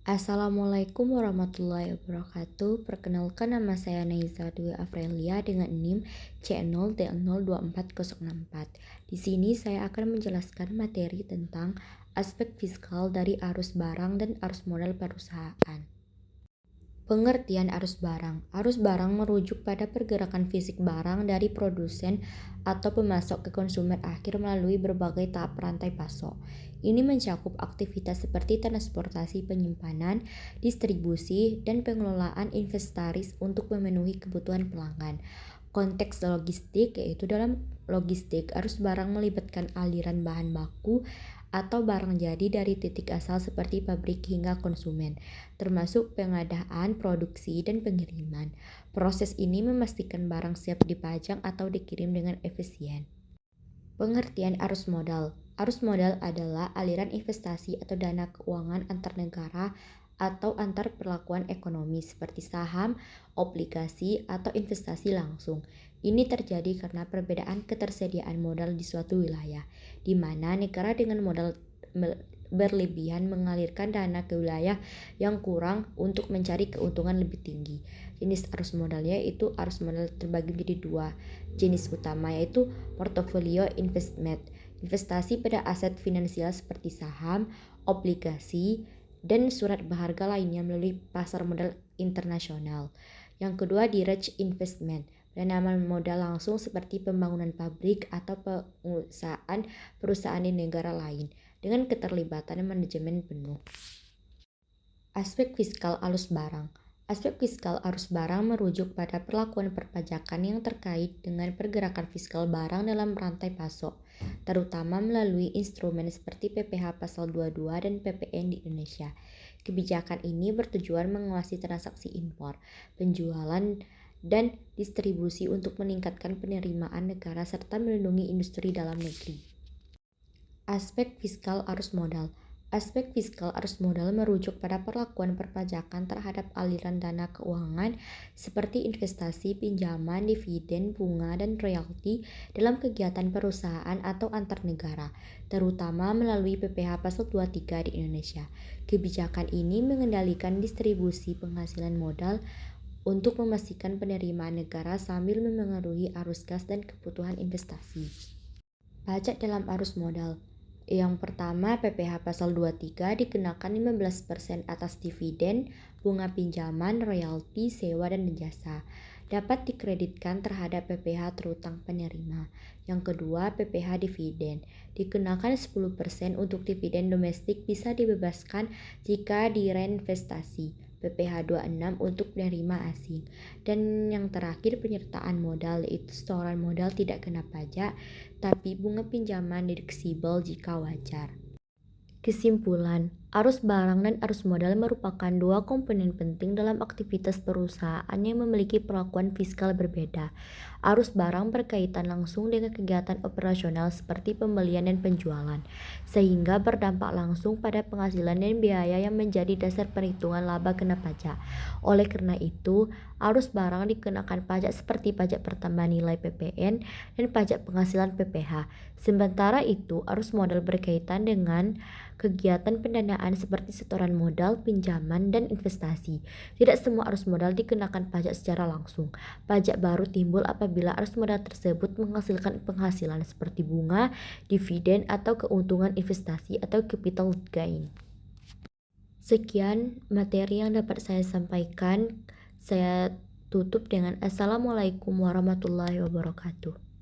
Assalamualaikum warahmatullahi wabarakatuh. Perkenalkan, nama saya Naiza Dwi Afrelia dengan NIM C0D024064. Di sini saya akan menjelaskan materi tentang aspek fiskal dari arus barang dan arus modal perusahaan. Pengertian arus barang. Arus barang merujuk pada pergerakan fisik barang dari produsen atau pemasok ke konsumen akhir melalui berbagai tahap rantai pasok. Ini mencakup aktivitas seperti transportasi, penyimpanan, distribusi, dan pengelolaan inventaris untuk memenuhi kebutuhan pelanggan. Konteks logistik, yaitu dalam logistik, arus barang melibatkan aliran bahan baku atau barang jadi dari titik asal seperti pabrik hingga konsumen, termasuk pengadaan, produksi, dan pengiriman. Proses ini memastikan barang siap dipajang atau dikirim dengan efisien. Pengertian arus modal. Arus modal adalah aliran investasi atau dana keuangan antar negara atau antar perlakuan ekonomi seperti saham, obligasi, atau investasi langsung. Ini terjadi karena perbedaan ketersediaan modal di suatu wilayah, di mana negara dengan modal berlebihan mengalirkan dana ke wilayah yang kurang untuk mencari keuntungan lebih tinggi. Jenis arus modalnya yaitu arus modal terbagi menjadi dua jenis utama, yaitu portofolio investment, investasi pada aset finansial seperti saham, obligasi, dan surat berharga lainnya melalui pasar modal internasional. Yang kedua, direct investment, penanaman modal langsung seperti pembangunan pabrik atau perusahaan di negara lain dengan keterlibatan manajemen penuh. Aspek fiskal arus barang. Aspek fiskal arus barang merujuk pada perlakuan perpajakan yang terkait dengan pergerakan fiskal barang dalam rantai pasok, terutama melalui instrumen seperti PPh Pasal 22 dan PPN di Indonesia. Kebijakan ini bertujuan mengawasi transaksi impor, penjualan, dan distribusi untuk meningkatkan penerimaan negara serta melindungi industri dalam negeri. Aspek fiskal arus modal. Aspek fiskal arus modal merujuk pada perlakuan perpajakan terhadap aliran dana keuangan seperti investasi, pinjaman, dividen, bunga, dan royalti dalam kegiatan perusahaan atau antar negara, terutama melalui PPh Pasal 23 di Indonesia. Kebijakan ini mengendalikan distribusi penghasilan modal untuk memastikan penerimaan negara sambil memengaruhi arus kas dan kebutuhan investasi. Pajak dalam arus modal. Yang pertama, PPh Pasal 23 dikenakan 15% atas dividen, bunga pinjaman, royalti, sewa, dan jasa. Dapat dikreditkan terhadap PPh terutang penerima. Yang kedua, PPh dividen. Dikenakan 10% untuk dividen domestik, bisa dibebaskan jika direinvestasi. PPh 26 untuk penerima asing. Dan yang terakhir, penyertaan modal, yaitu setoran modal tidak kena pajak, tapi bunga pinjaman deduksible jika wajar. Kesimpulan, arus barang dan arus modal merupakan dua komponen penting dalam aktivitas perusahaan yang memiliki perlakuan fiskal berbeda. Arus barang berkaitan langsung dengan kegiatan operasional seperti pembelian dan penjualan, sehingga berdampak langsung pada penghasilan dan biaya yang menjadi dasar perhitungan laba kena pajak. Oleh karena itu, arus barang dikenakan pajak seperti pajak pertambahan nilai PPN dan pajak penghasilan PPh. Sementara itu, arus modal berkaitan dengan kegiatan pendanaan seperti setoran modal, pinjaman, dan investasi. Tidak semua arus modal dikenakan pajak secara langsung. Pajak baru timbul apabila arus modal tersebut menghasilkan penghasilan seperti bunga, dividen, atau keuntungan investasi atau capital gain. Sekian materi yang dapat saya sampaikan. Saya tutup dengan Assalamualaikum warahmatullahi wabarakatuh.